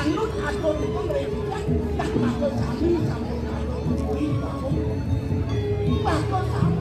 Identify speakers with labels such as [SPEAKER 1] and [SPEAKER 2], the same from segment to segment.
[SPEAKER 1] manut atur pemerintahan tak bakal sami sampun atur kuwi kamu bakal sami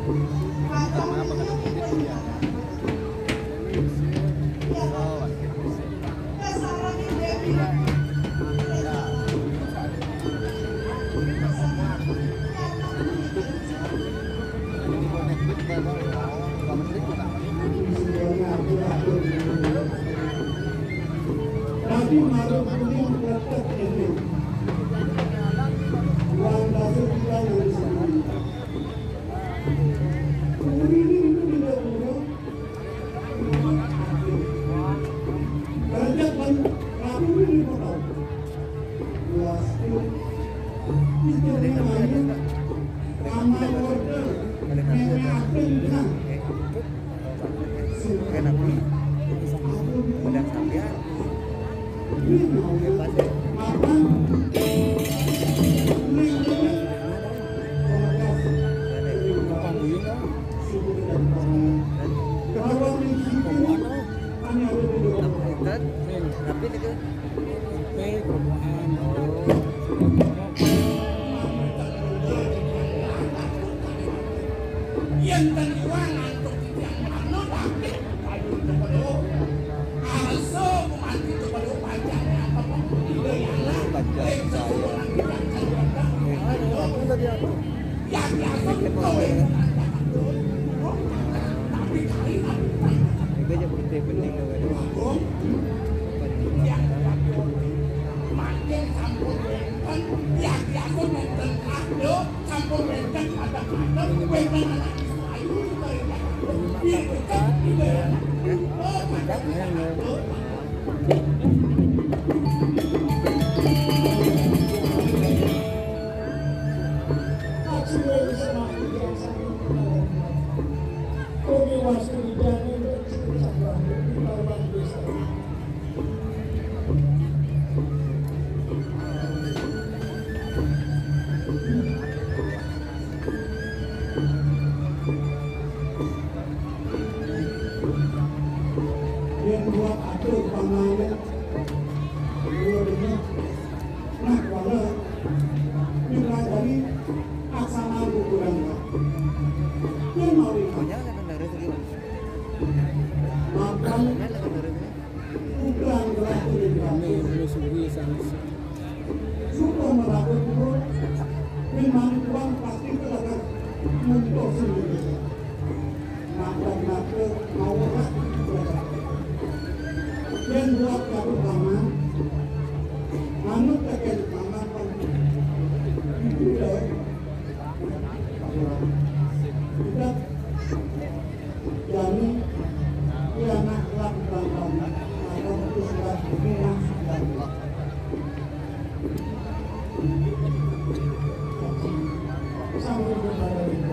[SPEAKER 1] Kacang
[SPEAKER 2] apa kata publik ya.
[SPEAKER 1] Kesarani Dewi.
[SPEAKER 2] Jadi bonek duit baru kalau menteri juga.
[SPEAKER 1] Tapi malu kuning tetap ini. Uang dasar kita yang disini. Kuning ini tidak buruk. Kerja kan, tapi ini potong. Luas itu. Itu dengan ramai order. Memeakan.
[SPEAKER 2] Kenapa? Udah sampai. Hebat ya. Tapi itu
[SPEAKER 1] yang terjualan untuk yang anu tapi kayu itu perlu harus memanti itu perlu pajaknya apa
[SPEAKER 2] pajak saya.
[SPEAKER 1] yang biasa tapi kali
[SPEAKER 2] Itu aja penting loh.
[SPEAKER 1] yang makin campur benten yang biasa benten kado campur benten ada kado benten anak ayu iya betul iya oh pajak yang buat atur pangannya nah kalau bila dari aksana ukuran yang mau
[SPEAKER 2] Pokoknya kan dari itu gimana?
[SPEAKER 1] makan ukuran berlaku di dalam suka melakukan memang uang pasti terlalu untuk sendiri makan mau yang buat kamu paman manut kakek paman itu deh kita jadi dia nak lakukan paman atau sudah minang dan sambil berbaring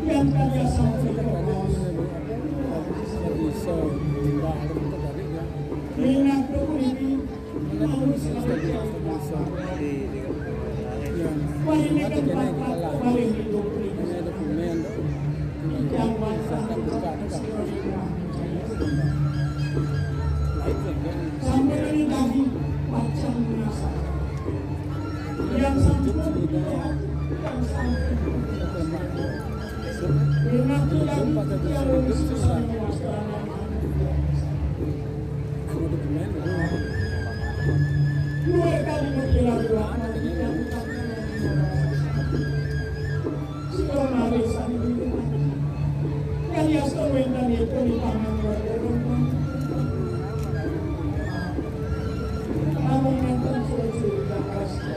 [SPEAKER 1] yang kerja sampai minang ini harus paling paling hidup yang sampai ini tadi macam biasa yang sampai yang sampai minang itu yang harus dua kali berjalan sekarang hari ini kalian sewenang itu di tangan namun nanti sudah kasih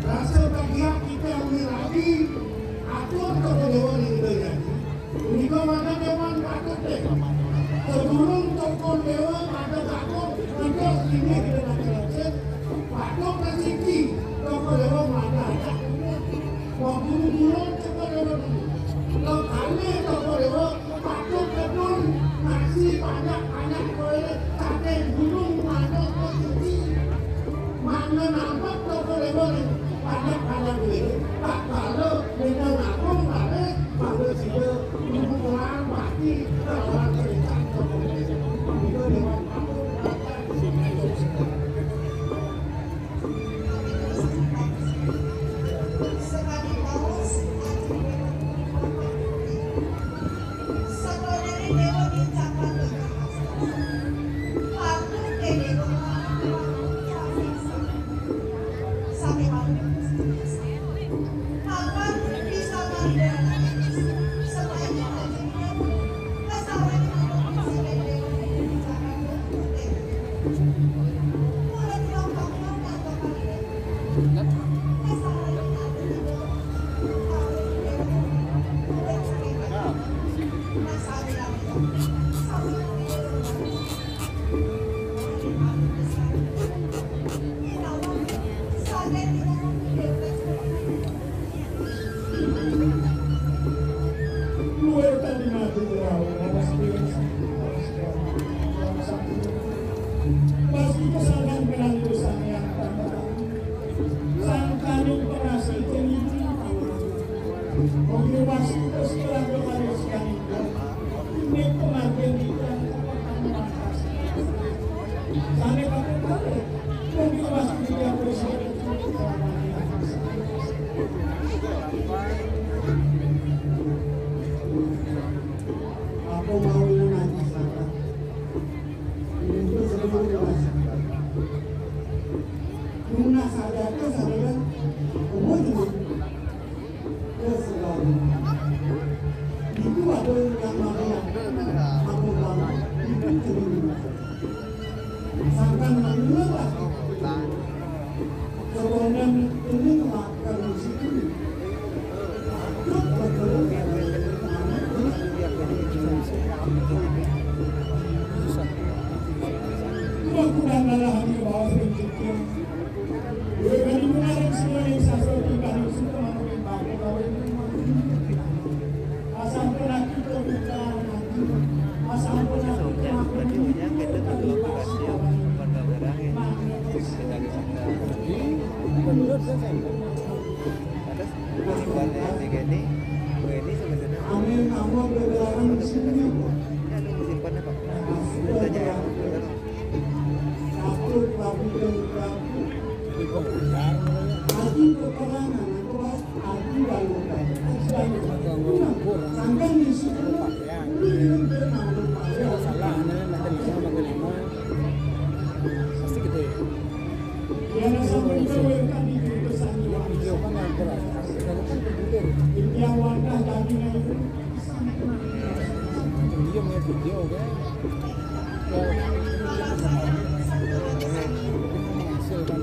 [SPEAKER 1] rasa bahagia kita lagi aku terdewan ini jika mana dewan takut deh sebelum tokon dewan ada takut kita sini kita nak kerja takut rezeki tokon dewan ada waktu dulu tokon dewan kalau kali tokon dewan takut betul nasi banyak kue sate gunung ada rezeki mana nampak tokon dewan banyak duit tak kalau dengan aku ada pada sini ibu orang mati orang cerita Aku mau nanti sana. Itu sebelum dewasa. Lunas saja ke sana, umur juga ke segala. Itu ada yang mana aku tahu. Itu sebelum sampai menurut sebelum ini melakukan situ. Amin, kamu berjalan di sini. Aku baru berjalan. Aku keterangan, aku baru sampai di situ.
[SPEAKER 3] Pasti gede.
[SPEAKER 1] Yang sampai itu kami berpesan
[SPEAKER 3] Video kan yang berat. Kalau kan gede.
[SPEAKER 1] yang warna dagingnya itu.
[SPEAKER 3] Dia punya video kan. Hasil kan.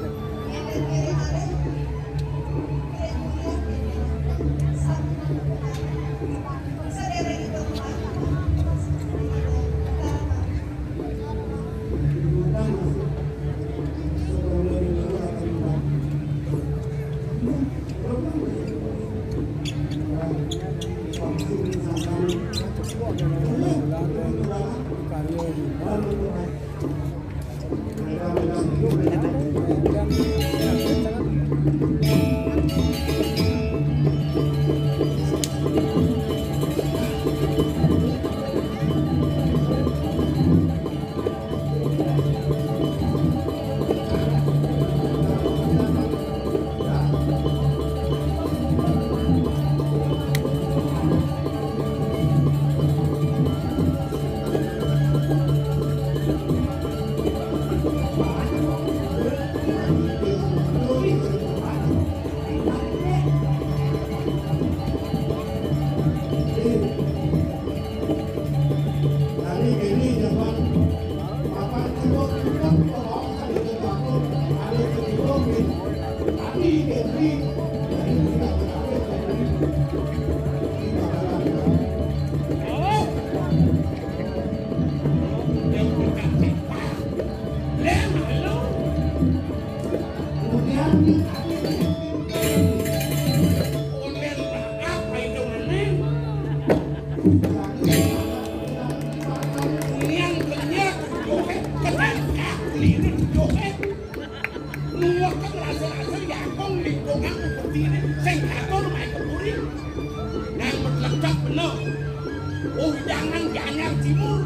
[SPEAKER 1] Jangan timur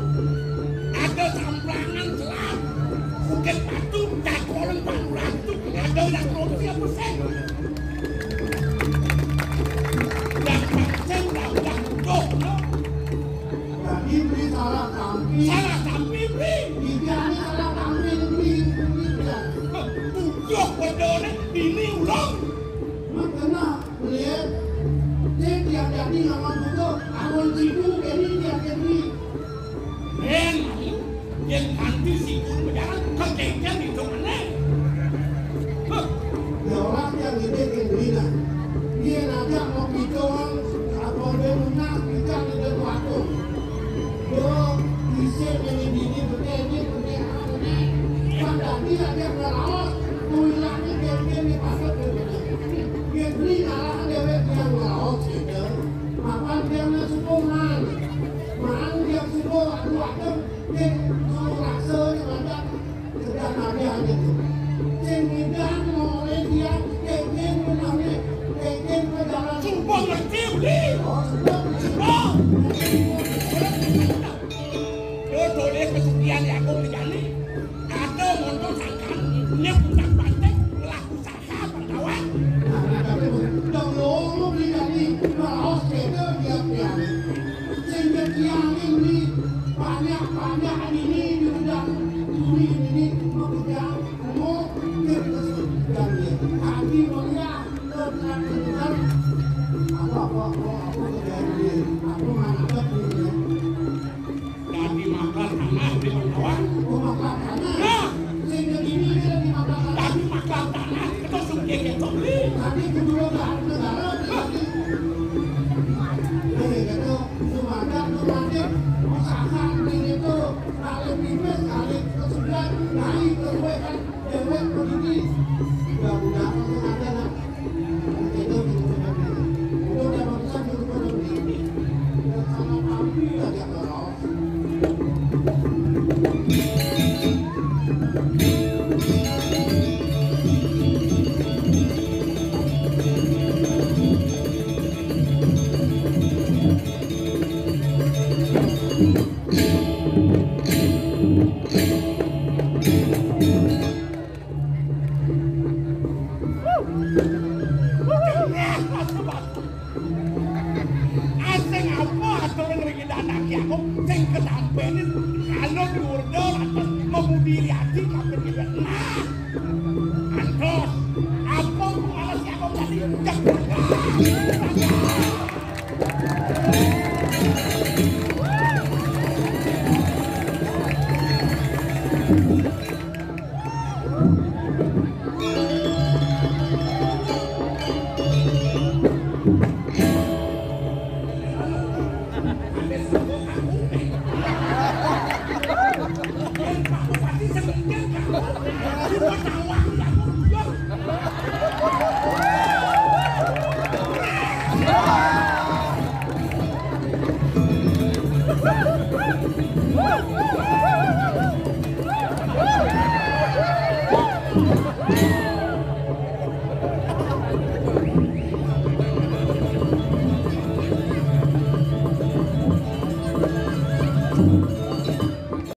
[SPEAKER 1] ada samplangan selat Bukit Batu Cakolen Batu ada yang 20% dan pancen dan dok jadi beli salah tampi beli dibiarnya salah tampi beli tujuh kodone ini ulang makanya lihat dia jadi ngomong itu awal situ ini dia jadi yang nanti si guru berjalan kekeknya di mana? Ya orang yang gede kendina, dia ngajak mau bicara atau dia nak bicara di waktu. Dia bisa ini begini begini. Pada dia ngerawat, tulangnya dia dipakai begini. Dia beli arah dia ngerawat gitu. Apa dia masuk rumah?
[SPEAKER 4] Kian aku dijani. Kado mondo sangkan ini puncak pantek laku usaha pengkawan.
[SPEAKER 1] Nah, tapi dong lo dijani malah sepeda tiap-tiap. Sehingga tiang ini banyak ini diundang ini mengucap mau kerja dan kami mulia dan apa terjadi aku mana ini
[SPEAKER 4] Jadi makan tanah di pengkawan.
[SPEAKER 1] makan tanah sehingga ini dia dimakan
[SPEAKER 4] Tapi makan tanah itu sungkih itu.
[SPEAKER 1] tapi kedua negara itu Sumatera usaha itu kali pipes kali kesulitan naik kesulitan dewek begini mudah-mudahan ada lah itu udah bisa begini sama kami aja kalau
[SPEAKER 4] Asing apa aturan regidan aku sing ketampenin kalau diurdo lantas memudiri hati kabeh iki. Nah. Antos apa alas aku tadi
[SPEAKER 5] Woo!